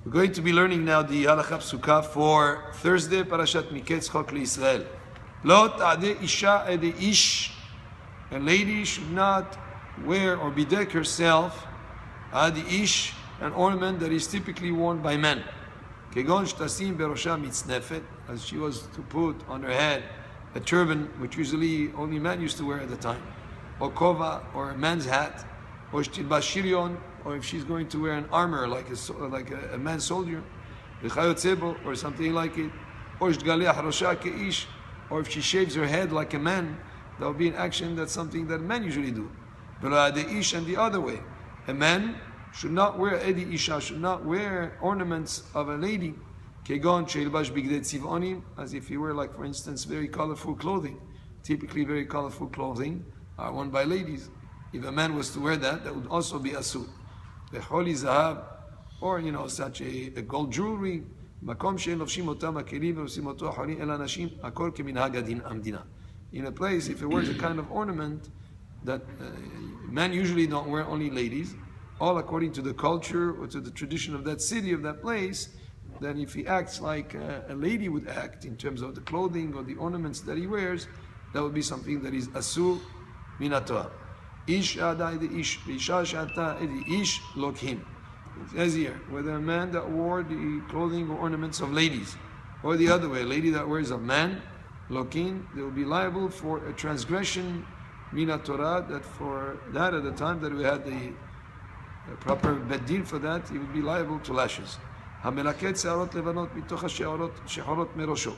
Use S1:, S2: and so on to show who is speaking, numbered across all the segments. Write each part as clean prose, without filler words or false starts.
S1: We're going to be learning now the Halakha Psuka for Thursday, Parashat Miketz Chok L'Yisrael. Lo ta'adeh isha ede ish. A lady should not wear or bedeck herself, adi ish, an ornament that is typically worn by men. Kegon shtasim berosha mitznefet, as she was to put on her head a turban, which usually only men used to wear at the time, or kova, or a man's hat, or shtilba shirion, or if she's going to wear an armor like a man soldier, or something like it, or or if she shaves her head like a man, that would be an action that's something that men usually do. But the ish and the other way, a man should not wear edi isha, should not wear ornaments of a lady, kegon sheilbash bigdei tziv'onim, as if he were, like for instance, very colorful clothing. Typically, very colorful clothing are worn by ladies. If a man was to wear that, that would also be asur. The holy zahab, or such a gold jewelry. In a place, if it wears a kind of ornament that men usually don't wear, only ladies, all according to the culture or to the tradition of that city, of that place, then if he acts like a lady would act in terms of the clothing or the ornaments that he wears, that would be something that is asur min haTorah. Ish adai the ish, isha shata edi ish lokhim. It says here, whether a man that wore the clothing or ornaments of ladies, or the other way, a lady that wears of man, lokin, they will be liable for a transgression min haTorah. That for that, at the time that we had the proper beddin for that, he would be liable to lashes. Hamelaket se'arot levanot mitoch ha'shechorot merosho,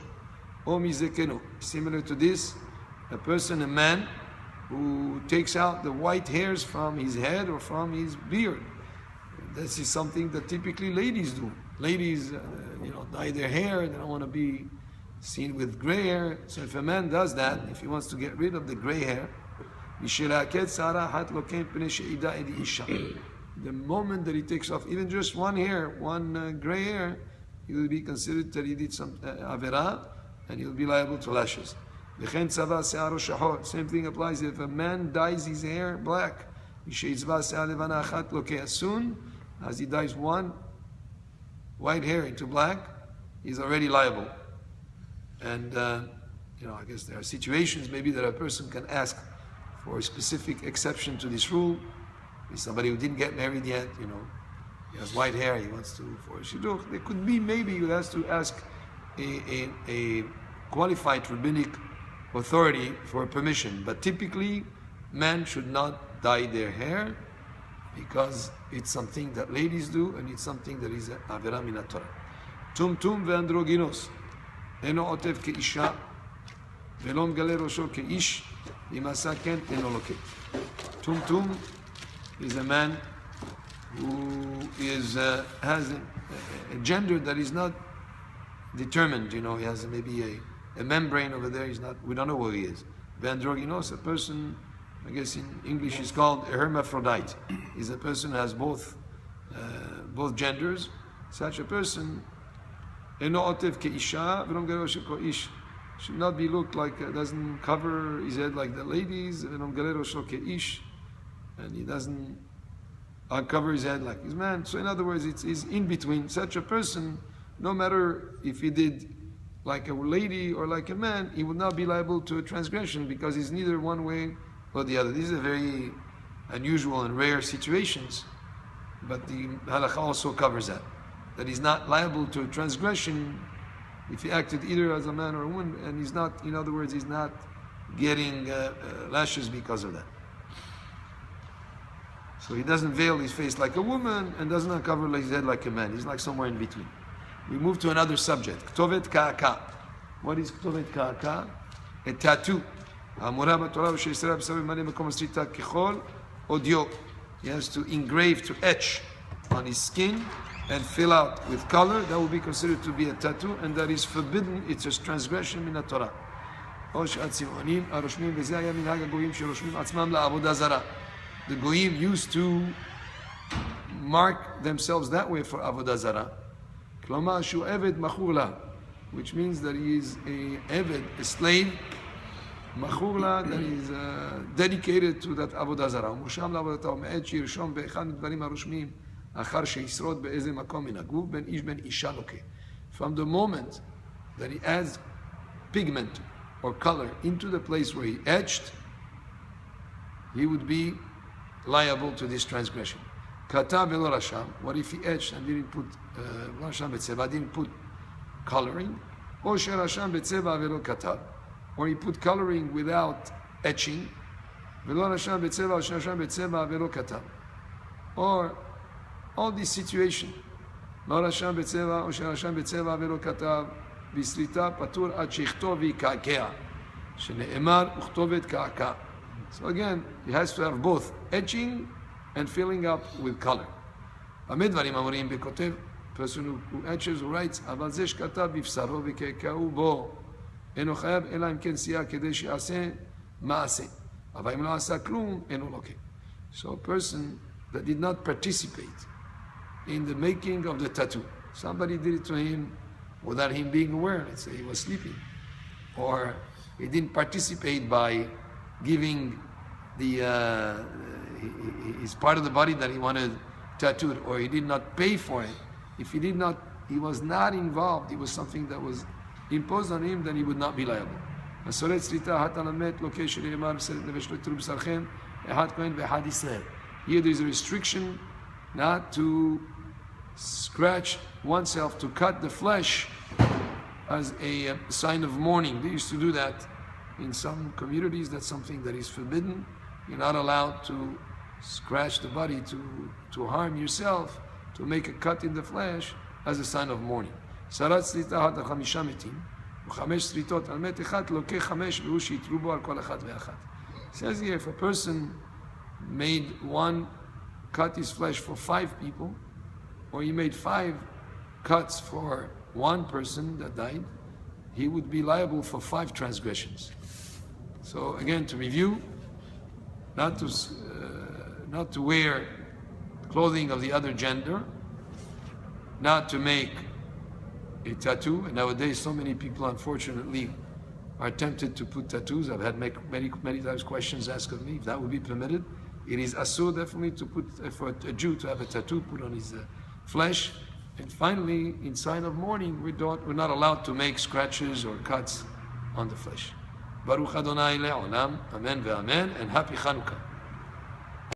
S1: o mizekenu. Similar to this, a person, a man, who takes out the white hairs from his head or from his beard. This is something that typically ladies do. Ladies, dye their hair. They don't want to be seen with gray hair. So if a man does that, if he wants to get rid of the gray hair, the moment that he takes off even just one hair, one gray hair, he will be considered that he did some avera, and he will be liable to lashes. Same thing applies if a man dyes his hair black. As soon as he dyes one white hair into black, he's already liable. And I guess there are situations maybe that a person can ask for a specific exception to this rule. If somebody who didn't get married yet, he has white hair, he wants to for a shidduch. There could be maybe he has to ask a qualified rabbinic authority for permission, but typically men should not dye their hair because it's something that ladies do and it's something that is avera min haTorah. Tumtum ve'androginos eno otev keisha ve'lo megale rosho keish im asa ken eno loket. Tumtum is a man who has a gender that is not determined. He has maybe a membrane over there. We don't know where he is. Androgynos, a person, I guess in English is called a hermaphrodite. Is a person who has both genders. Such a person, should not be looked like, doesn't cover his head like the ladies, and he doesn't uncover his head like his man. So in other words, it's in between. Such a person, no matter if he did like a lady or like a man, he would not be liable to a transgression because he's neither one way or the other. These are very unusual and rare situations, but the halakha also covers that he's not liable to a transgression if he acted either as a man or a woman, and he's not, in other words, he's not getting lashes because of that. So he doesn't veil his face like a woman and doesn't uncover his head like a man. He's like somewhere in between. We move to another subject. Ktovet ka'aka. What is ktovet ka'aka? A tattoo. He has to engrave, to etch on his skin and fill out with color. That will be considered to be a tattoo, and that is forbidden. It's a transgression min haTorah. The goyim used to mark themselves that way for avodah zarah. Klomar shu eved machur, which means that he is a eved, a slave, machur, that is dedicated to that avodah zarah. אחר שישרוד באיזה מקום מן הגוף, בין איש בין אישה לוקה. From the moment that he adds pigment or color into the place where he etched, he would be liable to this transgression. Katav velo rasham. What if he etched and didn't put rasham betzeva, didn't put coloring? Or sherasham betzeva velo katav. Or he put coloring without etching. Velo rasham betzeva or sherasham betzeva velo katav. Or all these situations. לא רשם בצבע או שרשם בצבע ולא כתב בסריטה פטור עד שיכתוב ויקעקע שנאמר וכתובת קעקע. So again, he has to have both etching and filling up with color. במה דברים אמורים בכותב? person who etches or writes, אבל זה שכתב בבשרו וקעקעו בו אינו חייב אלא אם כן סייע כדי שיעשה מעשה. אבל אם לא עשה כלום אינו לוקה. So a person that did not participate in the making of the tattoo. Somebody did it to him without him being aware. Let's say he was sleeping. Or he didn't participate by giving his part of the body that he wanted tattooed, or he did not pay for it. If he was not involved, it was something that was imposed on him, then he would not be liable. Here there is a restriction not to scratch oneself, to cut the flesh as a sign of mourning. They used to do that in some communities. That's something that is forbidden. You're not allowed to scratch the body, to harm yourself, to make a cut in the flesh as a sign of mourning. It says here, if a person cut his flesh for 5 people, or he made 5 cuts for 1 person that died, he would be liable for 5 transgressions. So again, to review, not to wear clothing of the other gender, not to make a tattoo. And nowadays, so many people, unfortunately, are tempted to put tattoos. I've had many times questions asked of me if that would be permitted. It is asur definitely to put, for a Jew to have a tattoo put on his flesh. And finally, in sign of mourning, we're not allowed to make scratches or cuts on the flesh. Baruch Adonai le'olam, amen ve'amen, and happy Chanukah.